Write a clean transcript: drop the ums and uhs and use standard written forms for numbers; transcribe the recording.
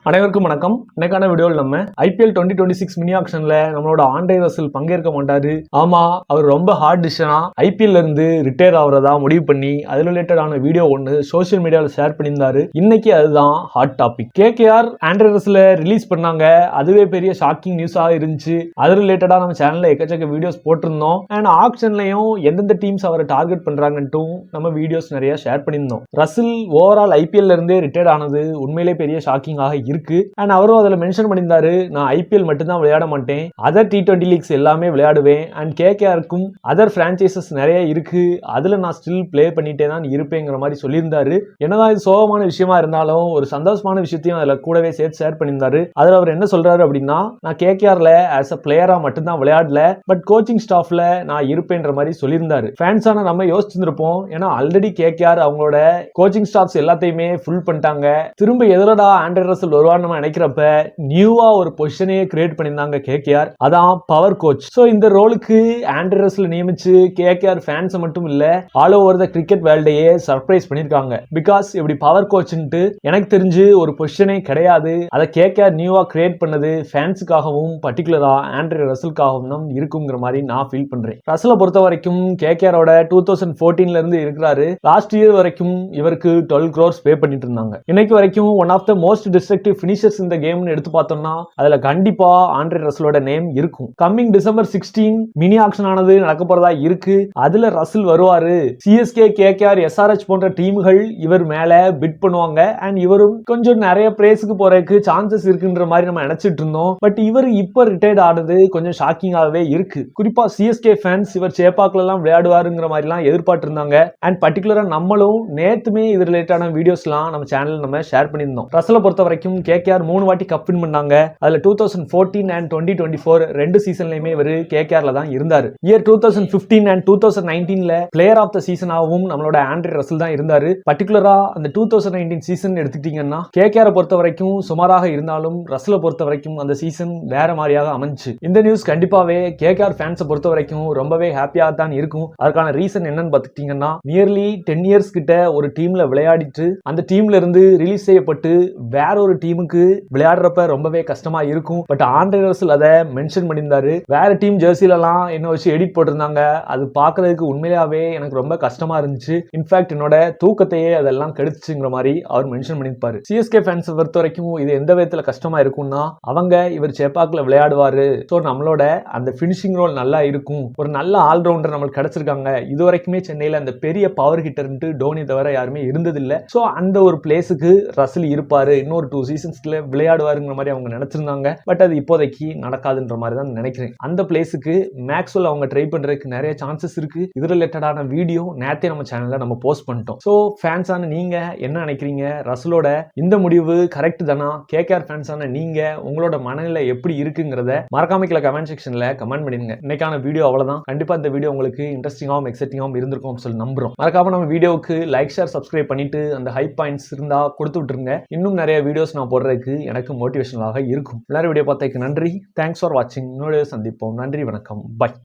அனைவருக்கும் வணக்கம். இன்னைக்கான வீடியோவில் நம்ம IPL 2026 மினி ஆக்ஷன்ல நம்மளோட ஆண்ட்ரே ரசல் பங்கேற்க மாட்டாரு. ஆமா, அவர் ரொம்ப ஹார்ட் டிசிஷனா IPL இருந்து ரிட்டையர் ஆகுறதா முடிவு பண்ணி அது ரிலேட்டடான வீடியோ ஒன்று சோசியல் மீடியாவில் ஷேர் பண்ணியிருந்தாரு. இன்னைக்கு அதுதான் ஹாட் டாபிக். KKR ஆண்ட்ரே ரசலை ரிலீஸ் பண்ணாங்க. அதுவே பெரிய ஷாக்கிங் நியூஸா இருந்துச்சு. அது ரிலேட்டடா நம்ம சேனல்ல எக்கச்சக்க வீடியோஸ் போட்டிருந்தோம். அண்ட் ஆக்ஷன்லயும் எந்தெந்த டீம்ஸ் அவரை டார்கெட் பண்றாங்கன்ட்டும் நம்ம வீடியோஸ் நிறைய ஷேர் பண்ணியிருந்தோம். ரசல் ஓவரால் IPL இருந்தே ரிட்டையர் ஆனது உண்மையிலே பெரிய ஷாக்கிங்காக இருக்கு. அண்ட் அவரும் அதில் மென்ஷன் பண்ணியிருந்தாரு, நான் IPL மட்டும்தான் விளையாட மாட்டேன், அதர் T20 லீக்ஸ் எல்லாமே விளையாடுவேன். அண்ட் KKRக்கும் அதர் பிரான்ச்சைசஸ் நிறைய இருக்கு, அதுல நான் ஸ்டில் பிளே பண்ணிட்டே தான் இருப்பேங்கிற மாதிரி சொல்லியிருந்தாரு. என்னதான் இது சோகமான விஷயமா இருந்தாலும் ஒரு சந்தோஷமான விஷயத்தையும் அதுல கூடவே சேர்த்து ஷேர் பண்ணியிருந்தாரு. அதுல அவர் என்ன சொல்றாரு அப்படின்னா, நான் KKRல ஆஸ் அ பிளேயரா மட்டும்தான் விளையாடல, பட் கோச்சிங் ஸ்டாஃப்ல நான் இருப்பேன்ற மாதிரி சொல்லியிருந்தாரு. ஃபேன்ஸான நம்ம யோசிச்சிருப்போம், ஏன்னா ஆல்ரெடி KKR அவங்களோட கோச்சிங் ஸ்டாஃப்ஸ் எல்லாத்தையுமே ஃபுல் பண்ணிட்டாங்க. திரும்ப எதிரடா ஆண்ட்ரே ரசல் வருவான்னு நம்ம நினைக்கிறப்ப நியூவா ஒரு பொசிஷனையே கிரியேட் பண்ணியிருந்தாங்க KKR, அதான் பவர் கோச். சோ இந்த ரோலுக்கு ஆண்ட்ரே ரசல் நியமிச்சு KKR ஃபேன்ஸ் மட்டும் இல்ல, ஆல் ஓவர் த கிரிக்கெட் வேர்ல்டையே சர்ப்ரைஸ் பண்ணிருக்காங்க. பிகாஸ் இப்படி பவர் கோச்ன்ட்டு எனக்கு தெரிஞ்சு ஒரு பொசிஷனே கிடையாது. அதை KKR நியூவா கிரியேட் பண்ணது ஃபேன்ஸுக்காகவும் பர்டிகுலரா ஆண்ட்ரே ரசலுக்காகவும் தான் இருக்குங்கிற மாதிரி நான் ஃபீல் பண்றேன். ரசலை பொறுத்த வரைக்கும் KKRோட 2014ல இருந்து இருக்கிறாரு. லாஸ்ட் இயர் வரைக்கும் இவருக்கு 12 crores பே பண்ணிட்டு இருந்தாங்க. இன்னைக்கு வரைக்கும் one of the most destructive finishers இந்த கேம்னு எடுத்து பார்த்தோம்னா அதுல கண்டிப்பா ஆண்ட்ரே ரசலோட நேம் இருக்கும். கம்மிங் December 16 மினி ஆக்ஷன் ஆனது நடக்க போறதா இருக்கு. அதுல ரசல் வருவாரு. CSK, KKR, SRH போன்ற டீம்கள் இவர் மேல பிட் பண்ணுவாங்க. அண்ட் இவரும் கொஞ்சம் நிறைய பிரேஸுக்கு போறதுக்கு சான்சஸ் இருக்குன்ற மாதிரி நம்ம நினைச்சிட்டு இருந்தோம். பட் இவர் இப்ப ரிட்டையர்ட் ஆனது கொஞ்சம் ஷாக்கிங்காகவே இருக்கு. குறிப்பா CSK ஃபேன்ஸ் இவர் சேப்பாக்ல எல்லாம் விளையாடுவாருங்கிற மாதிரி எல்லாம் எதிர்பார்த்து இருந்தாங்க. அண்ட் பர்டிகுலரா நம்மளும் நேத்துமே இது ரிலேட்டடான வீடியோஸ்லாம் நம்ம சேனல் நம்ம ஷேர் பண்ணியிருந்தோம். ரசலை பொறுத்த வரைக்கும் KKR 3 வாட்டி கப் வின் பண்ணாங்க. அதுல 2014 அண்ட் 2024 ரெண்டு சீசன்லயுமே இவர் KKRல தான் இருந்தாரு. இயர் 2015 அண்ட் 2019ல பிளேயர் ஆஃப் த சீசனாகவும் நம்மளோட ஆண்ட்ரே ரசல் தான் இருந்தாரு. பர்டிகுலரா அந்த 2019 சீசன் எடுத்துக்கிட்டீங்கன்னா KKR பொறுத்த வரைக்கும் சுமாராக இருந்தாலும் ரசலை பொறுத்த வரைக்கும் அந்த சீசன் வேற மாதிரியாக அமைஞ்சு. இந்த நியூஸ் கண்டிப்பாவே KKR ஃபேன்ஸை பொறுத்த வரைக்கும் ரொம்பவே ஹாப்பியா தான் இருக்கும். அதுக்கான ரீசன் என்னன்னு பார்த்துக்கிட்டீங்கன்னா, நியர்லி 10 இயர்ஸ் கிட்ட ஒரு டீம்ல விளையாடிட்டு அந்த டீம்ல இருந்து ரிலீஸ் செய்யப்பட்டு வேற ஒரு டீமுக்கு விளையாடுறப்ப ரொம்பவே கஷ்டமா இருக்கும். பட் ஆண்ட்ரே ரசல் அதை மென்ஷன் பண்ணியிருந்தாரு. வேற டீம் ஜெர்சிலலாம் என்ன வச்சு எடிட் போட்டிருந்தாங்க, அது பார்க்கறதுக்கு உண்மையாவே எனக்கு ரொம்ப கஷ்டமா இருந்துச்சு. இன்ஃபேக்ட் என்னோட தூக்கத்தையே அதெல்லாம் கெடுத்துச்சுங்கிற மாதிரி அவர் மென்ஷன் பண்ணியிருப்பாரு. CSK ஃபேன்ஸ் பொறுத்த வரைக்கும் இது எந்த விதத்துல கஷ்டமா இருக்கும்னா, அவங்க இவர் சேப்பாக்ல விளையாடுவாரு, ஸோ நம்மளோட அந்த பினிஷிங் ரோல் நல்லா இருக்கும், ஒரு நல்ல ஆல்ரவுண்டர் நம்மளுக்கு கிடைச்சிருக்காங்க. இது வரைக்குமே சென்னையில அந்த பெரிய பவர் ஹிட்டர்ன்ட்டு டோனி தவிர யாருமே இருந்ததில்லை. ஸோ அந்த ஒரு பிளேஸுக்கு ரசல் இருப்பாரு, இன்னொரு 2 சீசன்ஸ்ல விளையாடுவாருங்கிற மாதிரி அவங்க நினைச்சிருந்தாங்க. பட் அது இப்போதைக்கு நடக்காதுன்ற மாதிரி தான் நினைக்கிறேன். அந்த பிளேஸுக்கு மேக்ஸ்வெல் அவங்க ட்ரை பண்றதுக்கு நிறைய சான்சஸ் இருக்கு. இது ரிலேட்டடான வீடியோ நேத்தே நம்ம சேனல்ல நம்ம போஸ்ட் பண்ணிட்டோம். ஸோ ஃபேன்ஸான நீங்க என்ன நினைக்கிறீங்க? ரசலோட இந்த முடிவு கரெக்ட் தானா? KKR ஃபேன்ஸான நீங்க உங்களோட மனநிலை எப்படி இருக்குங்கிறத மறக்காம கீழே கமெண்ட் செக்ஷன்ல கமெண்ட் பண்ணிடுங்க. இன்னைக்கான வீடியோ அவ்வளவுதான். கண்டிப்பா இந்த வீடியோ உங்களுக்கு இன்ட்ரெஸ்டிங்காகவும் எக்ஸைட்டிங்காகவும் இருந்திருக்கும் சொல்லி நம்புறோம். மறக்காம நம்ம வீடியோவுக்கு லைக், ஷேர், சப்ஸ்கிரைப் பண்ணிட்டு அந்த ஹை பாயிண்ட்ஸ் இருந்தா கொடுத்து விட்டுருங்க. இன்னும் நிறைய வீடியோஸ் நான் போடுறதுக்கு எனக்கு மோட்டிவேஷனலாக இருக்கும். எல்லாரும் வீடியோ பார்த்ததுக்கு நன்றி. தேங்க்ஸ் ஃபார் வாட்சிங். இன்னொரு சந்திப்போம். நன்றி, வணக்கம், பை.